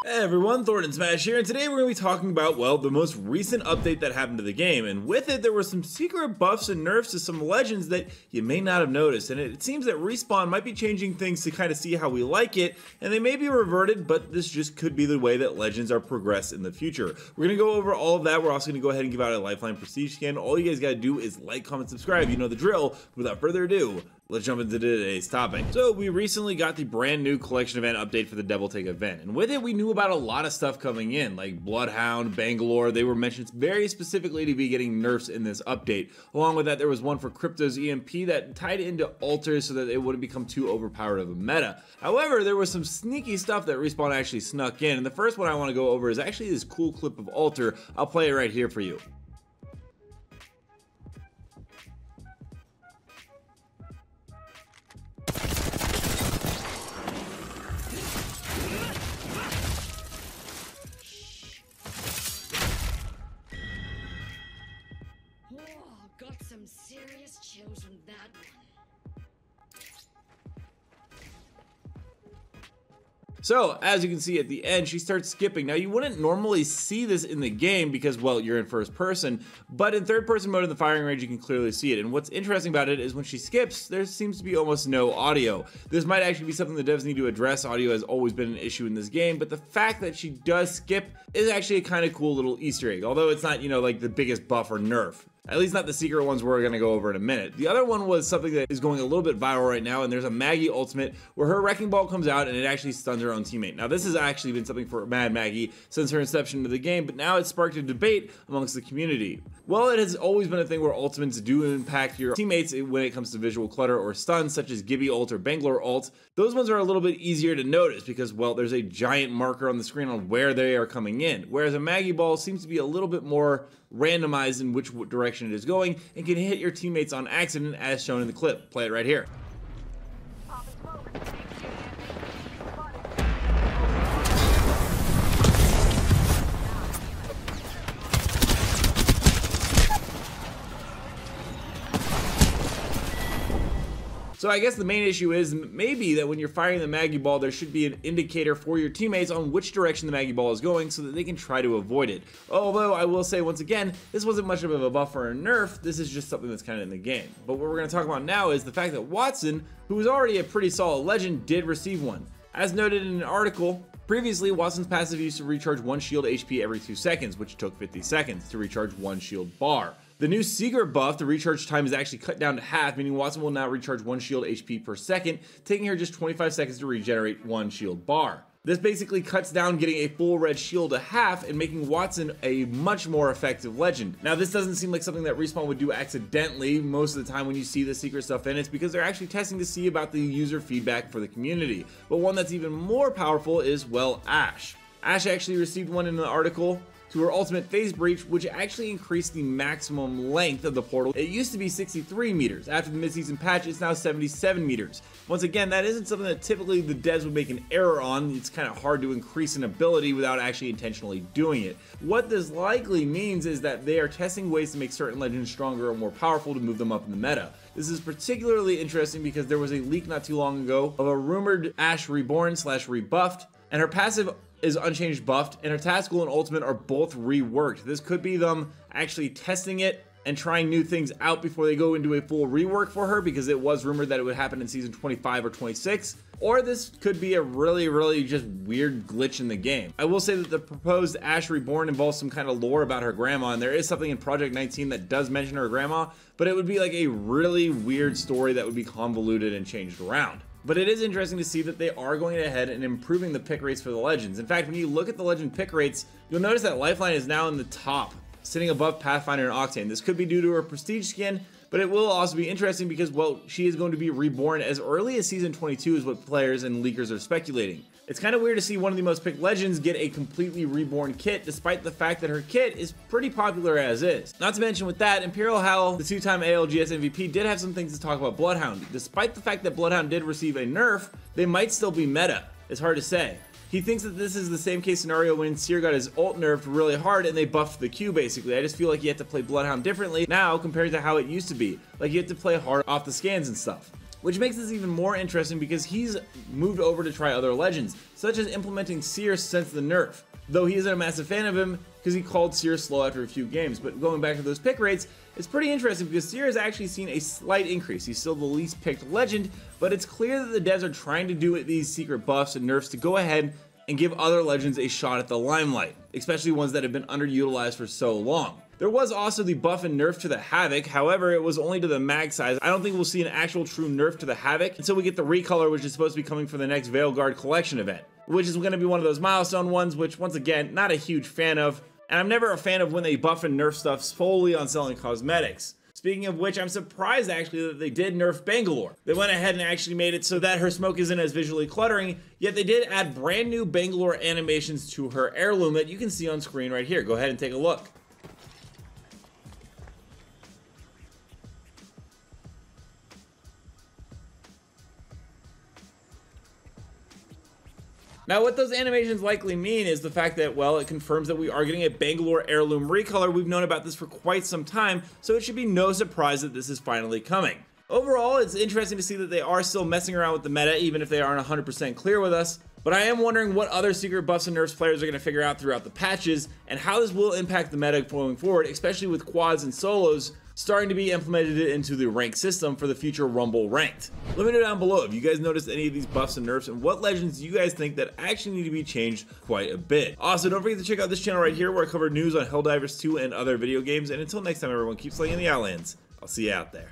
Hey everyone, Thordan Smash here, and today we're going to be talking about, well, the most recent update that happened to the game, and with it there were some secret buffs and nerfs to some legends that you may not have noticed, and it seems that Respawn might be changing things to kind of see how we like it, and they may be reverted, but this just could be the way that legends are progressed in the future. We're going to go over all of that. We're also going to go ahead and give out a Lifeline Prestige skin. All you guys got to do is like, comment, subscribe, you know the drill. Without further ado, let's jump into today's topic. So we recently got the brand new collection event update for the Devil Take event, and with it we knew about a lot of stuff coming in, like Bloodhound, Bangalore. They were mentioned very specifically to be getting nerfs in this update. Along with that, there was one for Crypto's EMP that tied into altars so that it wouldn't become too overpowered of a meta. However, there was some sneaky stuff that Respawn actually snuck in, and the first one I want to go over is actually this cool clip of altar. I'll play it right here for you. Got some serious chills from that one. So, as you can see at the end, she starts skipping. Now, you wouldn't normally see this in the game because, well, you're in first person, but in third person mode in the firing range, you can clearly see it. And what's interesting about it is when she skips, there seems to be almost no audio. This might actually be something the devs need to address. Audio has always been an issue in this game, but the fact that she does skip is actually a kind of cool little Easter egg, although it's not, you know, like the biggest buff or nerf. At least not the secret ones we're going to go over in a minute. The other one was something that is going a little bit viral right now, and there's a Maggie ultimate where her wrecking ball comes out and it actually stuns her own teammate. Now, this has actually been something for Mad Maggie since her inception into the game, but now it's sparked a debate amongst the community. Well, it has always been a thing where ultimates do impact your teammates when it comes to visual clutter or stuns, such as Gibby ult or Bangalore ult. Those ones are a little bit easier to notice because, well, there's a giant marker on the screen on where they are coming in, whereas a Maggie ball seems to be a little bit more randomized in which direction it is going and can hit your teammates on accident as shown in the clip. Play it right here. So I guess the main issue is maybe that when you're firing the Maggie ball, there should be an indicator for your teammates on which direction the Maggie ball is going so that they can try to avoid it. Although I will say once again, this wasn't much of a buff or a nerf, this is just something that's kind of in the game. But what we're going to talk about now is the fact that Wattson, who was already a pretty solid legend, did receive one. As noted in an article, previously Wattson's passive used to recharge 1 shield HP every 2 seconds, which took 50 seconds to recharge 1 shield bar. The new secret buff, the recharge time is actually cut down to half, meaning Wattson will now recharge 1 shield HP per second, taking her just 25 seconds to regenerate 1 shield bar. This basically cuts down getting a full red shield to half and making Wattson a much more effective legend. Now, this doesn't seem like something that Respawn would do accidentally. Most of the time when you see the secret stuff in, it's because they're actually testing to see about the user feedback for the community. But one that's even more powerful is, well, Ash. Ash actually received one in the article to her ultimate phase breach, which actually increased the maximum length of the portal. It used to be 63 meters. After the mid-season patch, it's now 77 meters. Once again, that isn't something that typically the devs would make an error on. It's kind of hard to increase an ability without actually intentionally doing it. What this likely means is that they are testing ways to make certain legends stronger or more powerful to move them up in the meta. This is particularly interesting because there was a leak not too long ago of a rumored Ash reborn / rebuffed, and her passive is unchanged buffed, and her tactical and ultimate are both reworked. This could be them actually testing it and trying new things out before they go into a full rework for her, because it was rumored that it would happen in season 25 or 26. Or this could be a really just weird glitch in the game. I will say that the proposed Ash Reborn involves some kind of lore about her grandma, and there is something in Project 19 that does mention her grandma, but it would be like a really weird story that would be convoluted and changed around. But it is interesting to see that they are going ahead and improving the pick rates for the legends. In fact, when you look at the legend pick rates, you'll notice that Lifeline is now in the top, sitting above Pathfinder and Octane. This could be due to her prestige skin, but it will also be interesting because, well, she is going to be reborn as early as season 22 is what players and leakers are speculating. It's kind of weird to see one of the most picked legends get a completely reborn kit, despite the fact that her kit is pretty popular as is. Not to mention with that, Imperial Hal, the 2-time ALGS MVP, did have some things to talk about Bloodhound. Despite the fact that Bloodhound did receive a nerf, they might still be meta. It's hard to say. He thinks that this is the same case scenario when Seer got his ult nerfed really hard and they buffed the Q basically. I just feel like you have to play Bloodhound differently now compared to how it used to be. Like you have to play hard off the scans and stuff. which makes this even more interesting because he's moved over to try other legends, such as implementing Seer since the nerf. Though he isn't a massive fan of him because he called Seer slow after a few games. But going back to those pick rates, it's pretty interesting because Seer has actually seen a slight increase. He's still the least picked legend, but it's clear that the devs are trying to do these secret buffs and nerfs to go ahead and give other legends a shot at the limelight, especially ones that have been underutilized for so long. There was also the buff and nerf to the Havoc, however it was only to the mag size. I don't think we'll see an actual true nerf to the Havoc until we get the recolor, which is supposed to be coming for the next Veilguard collection event, which is going to be one of those milestone ones, which once again, not a huge fan of, and I'm never a fan of when they buff and nerf stuff solely on selling cosmetics. Speaking of which, I'm surprised actually that they did nerf Bangalore. They went ahead and actually made it so that her smoke isn't as visually cluttering, yet they did add brand new Bangalore animations to her heirloom that you can see on screen right here. Go ahead and take a look. Now what those animations likely mean is the fact that, well, it confirms that we are getting a Bangalore heirloom recolor. We've known about this for quite some time, so it should be no surprise that this is finally coming. Overall, it's interesting to see that they are still messing around with the meta, even if they aren't 100% clear with us. But I am wondering what other secret buffs and nerfs players are going to figure out throughout the patches, and how this will impact the meta going forward, especially with quads and solos starting to be implemented into the rank system for the future Rumble ranked. Let me know down below if you guys noticed any of these buffs and nerfs and what legends you guys think that actually need to be changed quite a bit. Also, don't forget to check out this channel right here where I cover news on Helldivers 2 and other video games. And until next time, everyone, keep slaying the Outlands. I'll see you out there.